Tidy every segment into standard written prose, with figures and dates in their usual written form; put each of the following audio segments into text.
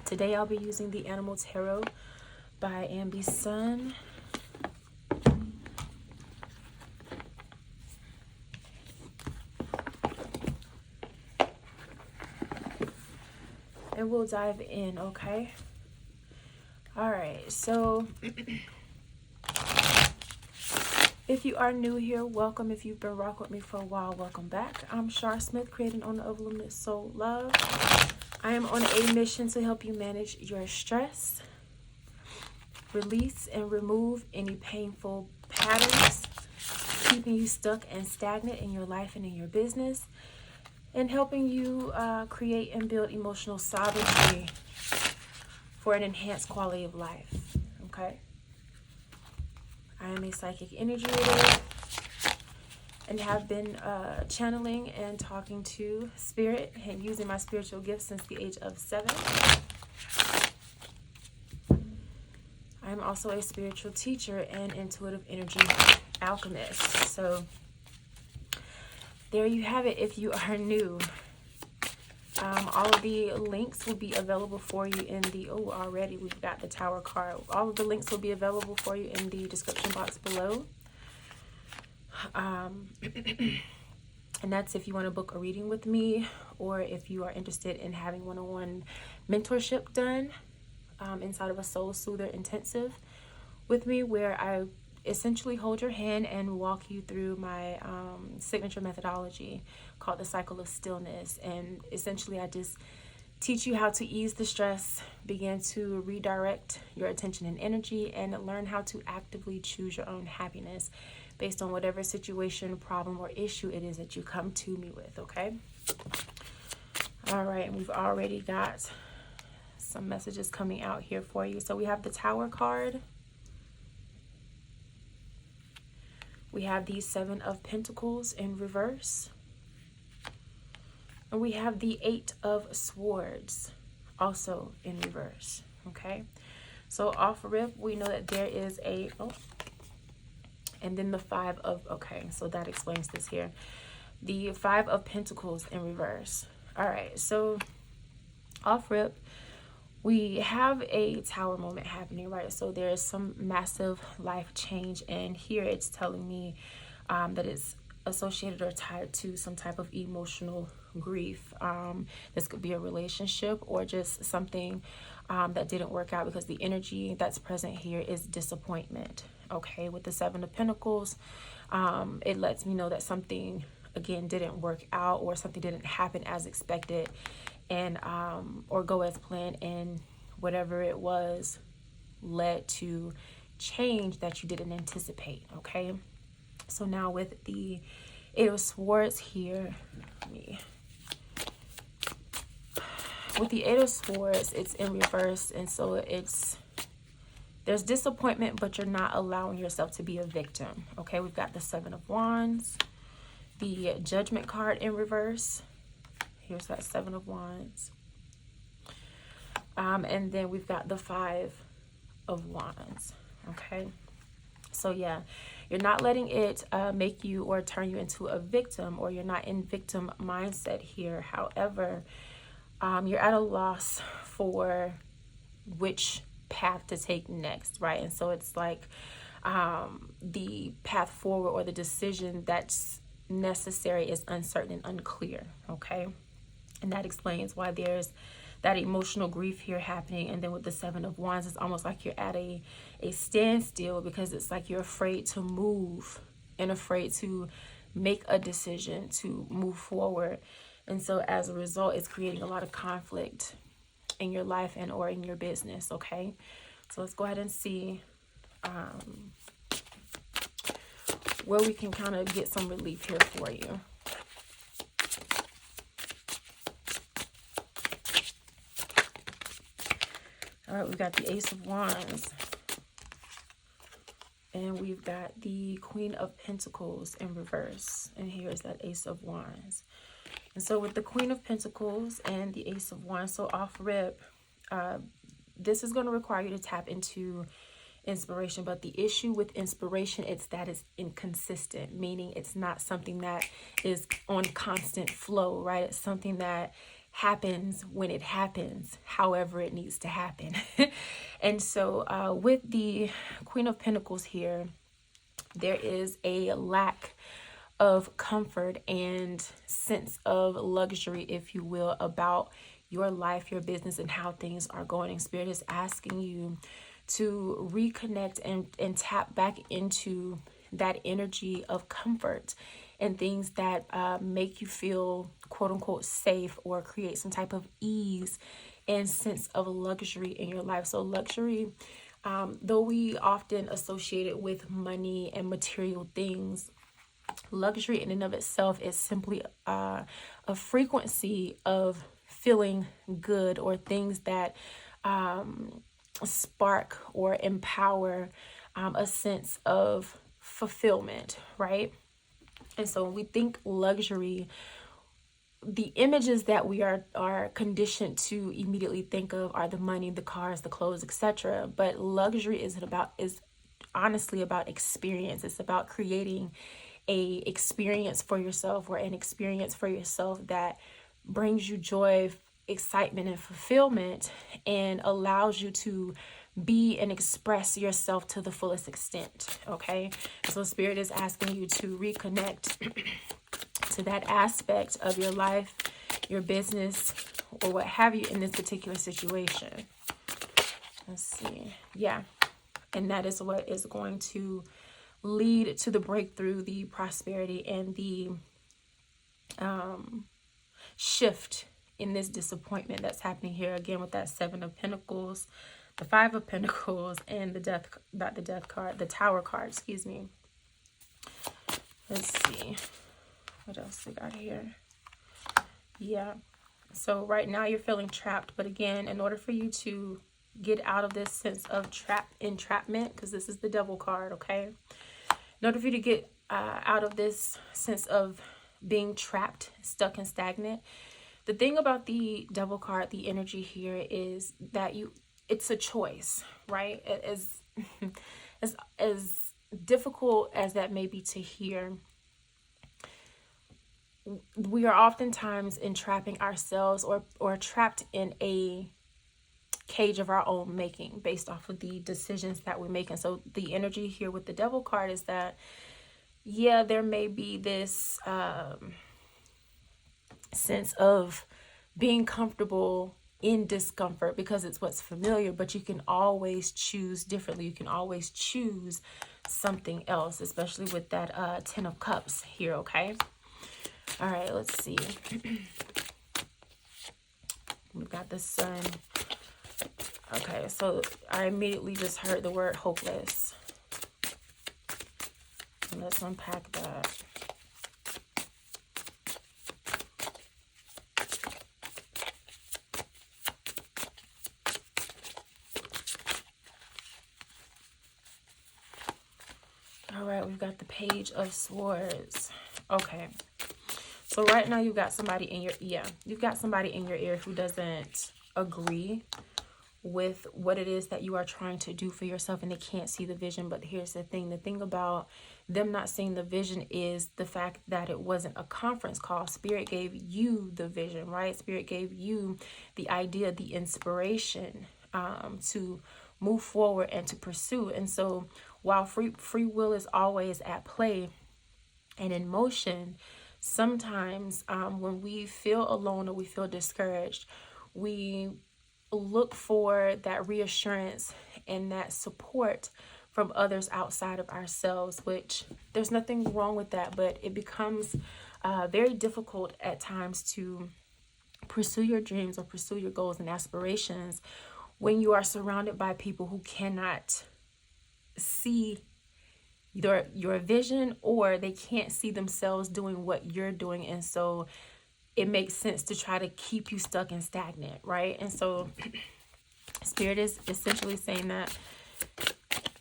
Today I'll be using the Animal Tarot by Ambi Sun. And we'll dive in, okay? All right, so if you are new here, welcome. If you've been rocking with me for a while, welcome back. I'm Shar Smith, creating owner of Limitless Soul Love. I am on a mission to help you manage your stress, release and remove any painful patterns, keeping you stuck and stagnant in your life and in your business, and helping you create and build emotional sovereignty for an enhanced quality of life, okay? I am a psychic energy reader and have been channeling and talking to spirit and using my spiritual gifts since the age of 7. I am also a spiritual teacher and intuitive energy alchemist. So there you have it if you are new. All of the links will be available for you in the, already we've got the Tower card. All of the links will be available for you in the description box below. And that's if you want to book a reading with me, or if you are interested in having one-on-one mentorship done inside of a Soul Soother Intensive with me, where I essentially hold your hand and walk you through my signature methodology called the Cycle of Stillness. And essentially I just teach you how to ease the stress, begin to redirect your attention and energy, and learn how to actively choose your own happiness based on whatever situation, problem, or issue it is that you come to me with, okay? All right, and we've already got some messages coming out here for you. So we have the Tower card. We have the 7 of Pentacles in reverse. And we have the 8 of Swords also in reverse, okay? So off rip, we know that there is a, and then the 5 of, okay, so that explains this here. The 5 of Pentacles in reverse. All right, so off rip, we have a tower moment happening, right? So there's some massive life change, and here it's telling me that it's associated or tied to some type of emotional grief. This could be a relationship or just something that didn't work out, because the energy that's present here is disappointment, okay? With the 7 of Pentacles, it lets me know that something, again, didn't work out, or something didn't happen as expected, and or go as planned, and whatever it was led to change that you didn't anticipate, okay? So now with the 8 of Swords here, with the 8 of Swords, it's in reverse, and so there's disappointment, but you're not allowing yourself to be a victim, okay? We've got the 7 of Wands, the Judgment card in reverse. Here's that 7 of Wands. And then we've got the 5 of Wands, okay? So yeah, you're not letting it make you or turn you into a victim, or you're not in victim mindset here. However, you're at a loss for which path to take next, right? And so it's like the path forward, or the decision that's necessary, is uncertain and unclear, okay? And that explains why there's that emotional grief here happening. And then with the 7 of Wands, it's almost like you're at a standstill, because it's like you're afraid to move and afraid to make a decision to move forward. And so as a result, it's creating a lot of conflict in your life and or in your business, okay? So let's go ahead and see where we can kind of get some relief here for you. All right, we've got the Ace of Wands. And we've got the Queen of Pentacles in reverse. And here's that Ace of Wands. And so with the Queen of Pentacles and the Ace of Wands, so off rip, this is going to require you to tap into inspiration. But the issue with inspiration, it's that it's inconsistent, meaning it's not something that is on constant flow, right? It's something that happens when it happens, however it needs to happen. And so with the Queen of Pentacles here, there is a lack of comfort and sense of luxury, if you will, about your life, your business, and how things are going. And Spirit is asking you to reconnect and tap back into that energy of comfort and things that make you feel quote unquote safe, or create some type of ease and sense of luxury in your life. So luxury, though we often associate it with money and material things, luxury in and of itself is simply a frequency of feeling good, or things that spark or empower a sense of fulfillment, right? And so when we think luxury, the images that we are conditioned to immediately think of are the money, the cars, the clothes, etc. But luxury is honestly about experience. It's about creating a experience for yourself, or an experience for yourself that brings you joy, excitement, and fulfillment, and allows you to be and express yourself to the fullest extent. Okay, so Spirit is asking you to reconnect to that aspect of your life, your business, or what have you in this particular situation. Let's see. Yeah, and that is what is going to lead to the breakthrough, the prosperity, and the shift in this disappointment that's happening here again with that Seven of Pentacles, the Five of Pentacles, and the Death, not the Death card, the Tower card, excuse me. Let's see what else we got here. Yeah, so right now you're feeling trapped, but again, in order for you to get out of this sense of entrapment, because this is the Devil card, okay, in order for you to get out of this sense of being trapped, stuck, and stagnant, the thing about the Devil card, the energy here is that it's a choice, right? As difficult as that may be to hear, we are oftentimes entrapping ourselves, or trapped in a cage of our own making based off of the decisions that we make. And so the energy here with the Devil card is that, yeah, there may be this sense of being comfortable in discomfort because it's what's familiar, but you can always choose differently. You can always choose something else, especially with that Ten of Cups here, okay? All right, let's see. We've got the Sun. Okay, so I immediately just heard the word hopeless. And let's unpack that. All right, we've got the Page of Swords. Okay. So right now you've got somebody in your ear who doesn't agree with what it is that you are trying to do for yourself, and they can't see the vision. But here's the thing about them not seeing the vision is the fact that it wasn't a conference call. Spirit gave you the vision, right? Spirit gave you the idea, the inspiration to move forward and to pursue. And so while free will is always at play and in motion, sometimes when we feel alone or we feel discouraged, we look for that reassurance and that support from others outside of ourselves, which there's nothing wrong with that, but it becomes very difficult at times to pursue your dreams or pursue your goals and aspirations when you are surrounded by people who cannot see your vision, or they can't see themselves doing what you're doing. And so it makes sense to try to keep you stuck and stagnant, right? And so Spirit is essentially saying that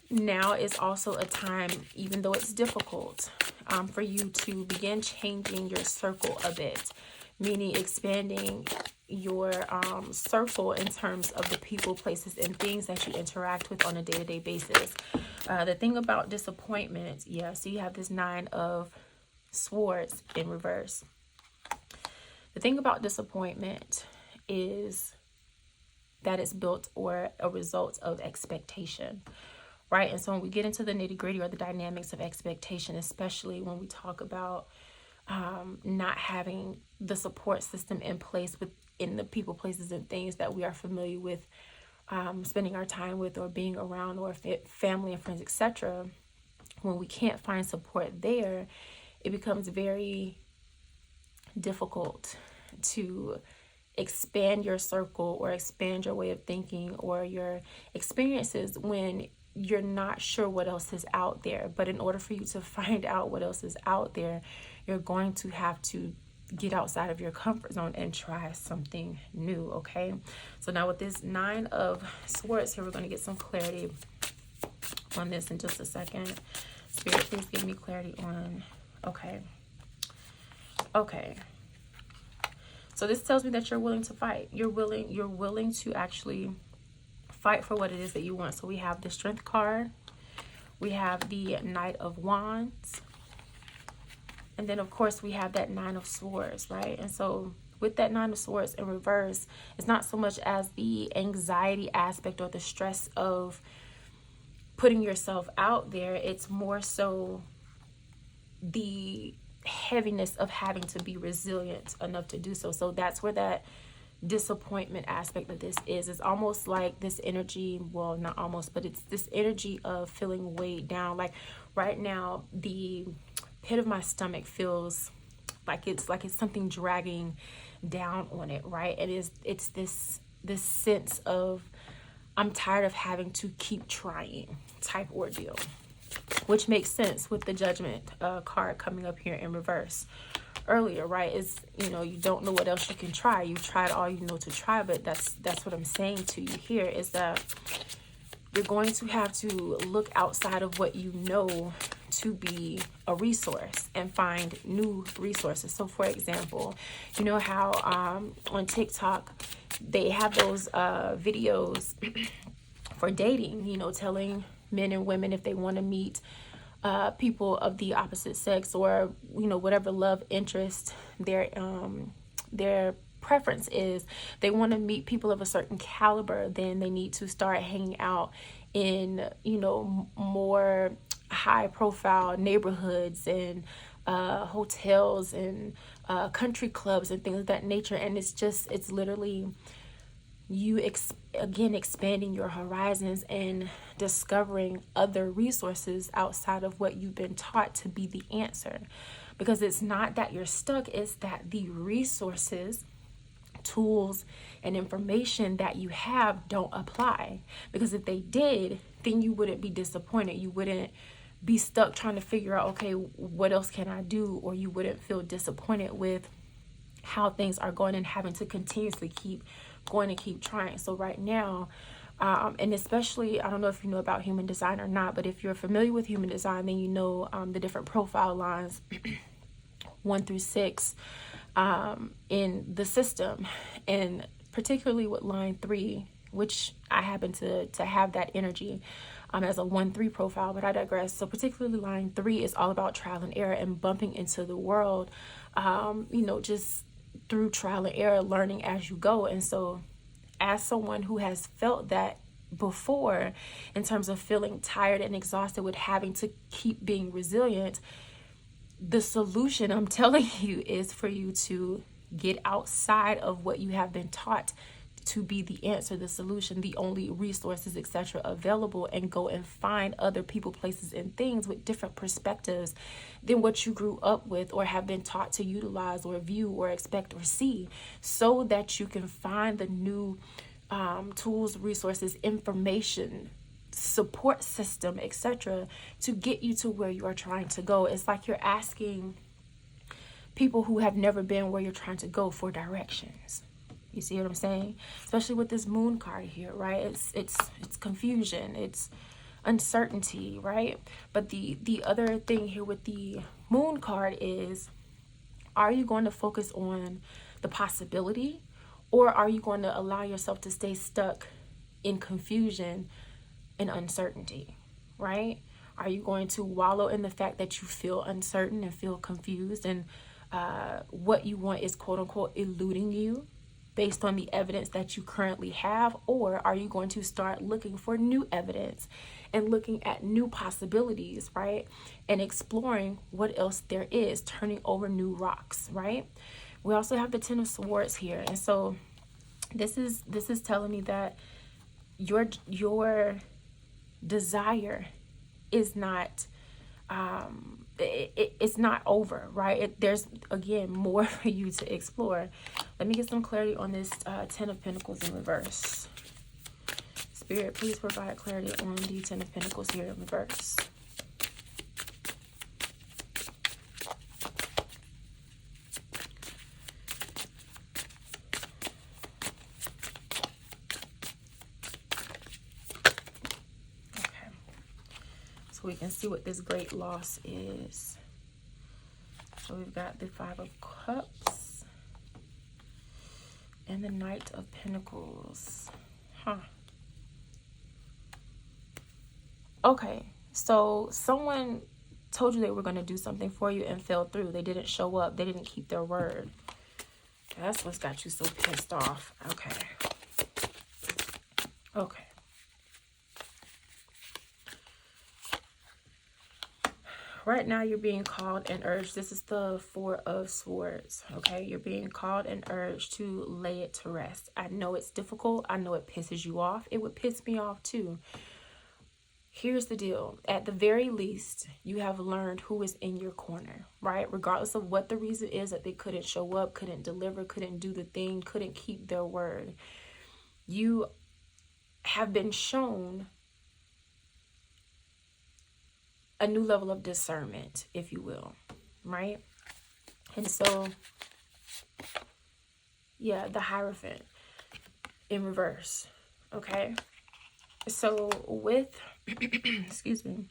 now is also a time, even though it's difficult, for you to begin changing your circle a bit, meaning expanding your circle in terms of the people, places, and things that you interact with on a day-to-day basis. The thing about disappointment, yeah, so you have this Nine of Swords in reverse. The thing about disappointment is that it's built or a result of expectation, right? And so when we get into the nitty-gritty or the dynamics of expectation, especially when we talk about not having the support system in place within the people, places, and things that we are familiar with, spending our time with or being around, or family and friends, etc., when we can't find support there, it becomes very difficult to expand your circle or expand your way of thinking or your experiences when you're not sure what else is out there. But in order for you to find out what else is out there, you're going to have to get outside of your comfort zone and try something new. Okay, so now with this 9 of Swords here, we're going to get some clarity on this in just a second. Spirit, please give me clarity on, okay. So this tells me that you're willing to fight. You're willing to actually fight for what it is that you want. So we have the Strength card, we have the Knight of Wands, and then of course we have that 9 of Swords, right? And so with that 9 of Swords in reverse, it's not so much as the anxiety aspect or the stress of putting yourself out there. It's more so the heaviness of having to be resilient enough to do so. So that's where that disappointment aspect of this is. It's almost like this energy, well, not almost, but it's this energy of feeling weighed down. Like right now, the pit of my stomach feels like it's something dragging down on it, right? It's this sense of, I'm tired of having to keep trying type ordeal, which makes sense with the Judgment card coming up here in reverse earlier, right? Is, you know, you don't know what else you can try. You've tried all you know to try, but that's what I'm saying to you here, is that you're going to have to look outside of what you know to be a resource and find new resources. So for example, you know how on TikTok they have those videos for dating, you know, telling men and women if they want to meet people of the opposite sex, or, you know, whatever love interest their preference is, they want to meet people of a certain caliber, then they need to start hanging out in, you know, more high profile neighborhoods and hotels and country clubs and things of that nature. And it's literally you again expanding your horizons and discovering other resources outside of what you've been taught to be the answer. Because it's not that you're stuck, it's that the resources, tools, and information that you have don't apply. Because if they did, then you wouldn't be disappointed. You wouldn't be stuck trying to figure out, okay, what else can I do? Or you wouldn't feel disappointed with how things are going and having to continuously keep going and keep trying. So right now, and especially, I don't know if you know about human design or not, but if you're familiar with human design, then you know the different profile lines 1 through 6 in the system, and particularly with line 3, which I happen to have that energy as a 1-3 profile, but I digress. So particularly line 3 is all about trial and error and bumping into the world, you know, just through trial and error, learning as you go. And so as someone who has felt that before, in terms of feeling tired and exhausted with having to keep being resilient, the solution, I'm telling you, is for you to get outside of what you have been taught to be the answer, the solution, the only resources, etc. available, and go and find other people, places, and things with different perspectives than what you grew up with or have been taught to utilize or view or expect or see, so that you can find the new tools, resources, information, support system, etc. to get you to where you are trying to go. It's like you're asking people who have never been where you're trying to go for directions. You see what I'm saying? Especially with this Moon card here, right? It's confusion, it's uncertainty, right? But the other thing here with the Moon card is, are you going to focus on the possibility, or are you going to allow yourself to stay stuck in confusion and uncertainty, right? Are you going to wallow in the fact that you feel uncertain and feel confused and what you want is quote unquote eluding you based on the evidence that you currently have? Or are you going to start looking for new evidence and looking at new possibilities, right? And exploring what else there is, turning over new rocks, right? We also have the Ten of Swords here. And so this is telling me that your desire is not it's not over, right? There's again more for you to explore. Let me get some clarity on this Ten of Pentacles in reverse. Spirit, please provide clarity on the Ten of Pentacles here in reverse. So we can see what this great loss is. So we've got the Five of Cups and the Knight of Pentacles. Okay, so someone told you they were going to do something for you and fell through. They didn't show up. They didn't keep their word. That's what's got you so pissed off. Okay. Okay. Right now, you're being called and urged. This is the Four of Swords, okay? You're being called and urged to lay it to rest. I know it's difficult. I know it pisses you off. It would piss me off too. Here's the deal. At the very least, you have learned who is in your corner, right? Regardless of what the reason is that they couldn't show up, couldn't deliver, couldn't do the thing, couldn't keep their word. You have been shown a new level of discernment, if you will, right? And so, yeah, the Hierophant in reverse, okay? So with, excuse me,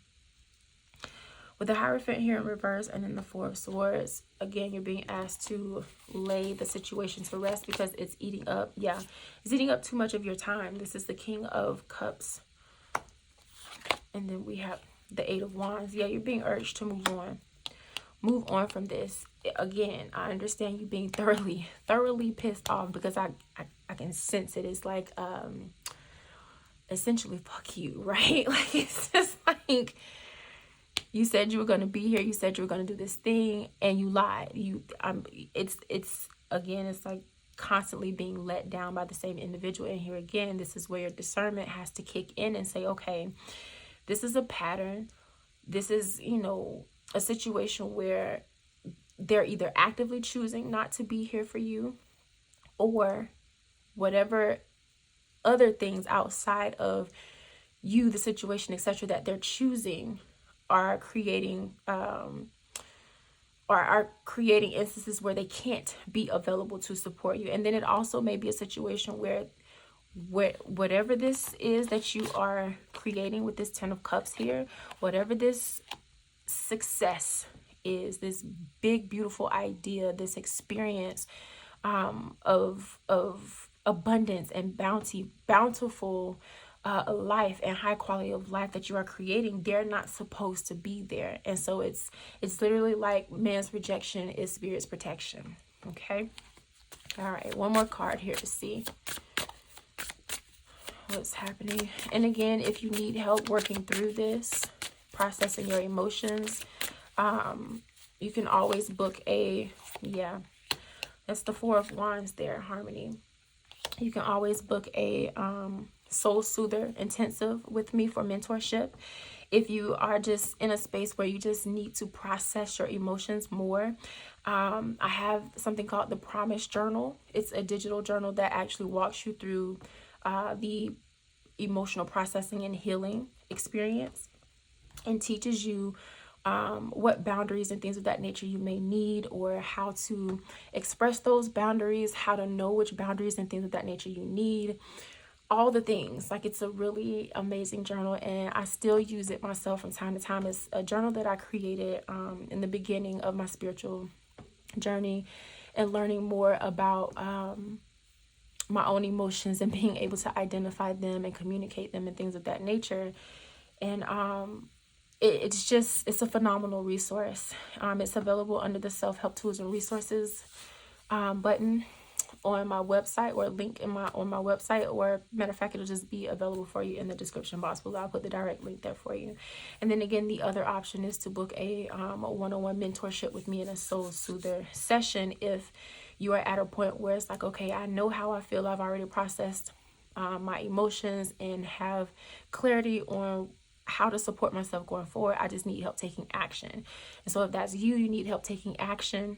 with the Hierophant here in reverse and then the Four of Swords, again, you're being asked to lay the situation to rest because it's eating up, it's eating up too much of your time. This is the King of Cups. And then we have the Eight of Wands. Yeah, you're being urged to move on. Move on from this. Again, I understand you being thoroughly pissed off because I can sense it. It's like, essentially, fuck you, right? Like, it's just like, you said you were going to be here. You said you were going to do this thing and you lied. It's again, it's like constantly being let down by the same individual. And here again, this is where your discernment has to kick in and say, okay, this is a pattern. This is, a situation where they're either actively choosing not to be here for you, or whatever other things outside of you, the situation, etc., that they're choosing are creating are creating instances where they can't be available to support you. And then it also may be a situation where whatever this is that you are creating with this Ten of Cups here, whatever this success is, this big beautiful idea, this experience of abundance and bountiful life and high quality of life that you are creating, they're not supposed to be there. And so it's literally like man's rejection is spirit's protection. Okay, all right, one more card here to see what's happening. And again, if you need help working through this, processing your emotions, you can always book that's the Four of Wands there, Harmony. You can always book a soul soother intensive with me for mentorship. If you are just in a space where you just need to process your emotions more, I have something called the Promise Journal. It's a digital journal that actually walks you through the emotional processing and healing experience and teaches you what boundaries and things of that nature you may need, or how to express those boundaries, how to know which boundaries and things of that nature you need, all the things. Like, it's a really amazing journal, and I still use it myself from time to time. It's a journal that I created in the beginning of my spiritual journey and learning more about my own emotions and being able to identify them and communicate them and things of that nature. And it's a phenomenal resource. It's available under the self-help tools and resources button on my website, or link on my website, or matter of fact, it'll just be available for you in the description box below. I'll put the direct link there for you. And then again, the other option is to book a one-on-one mentorship with me in a soul soother session if you are at a point where it's like, okay, I know how I feel, I've already processed my emotions and have clarity on how to support myself going forward. I just need help taking action. And so if that's you need help taking action,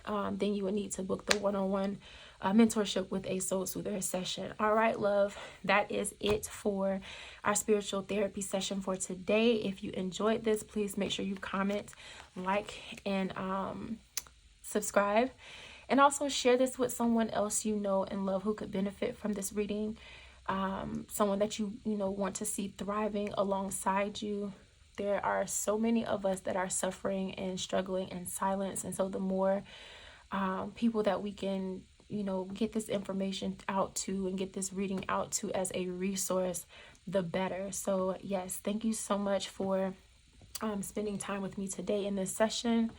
then you would need to book the one-on-one mentorship with a soul soother session. All right, love, that is it for our spiritual therapy session for today. If you enjoyed this, please make sure you comment, like, and subscribe. And also share this with someone else you know and love who could benefit from this reading. Someone that you want to see thriving alongside you. There are so many of us that are suffering and struggling in silence. And so the more people that we can, get this information out to and get this reading out to as a resource, the better. So yes, thank you so much for spending time with me today in this session.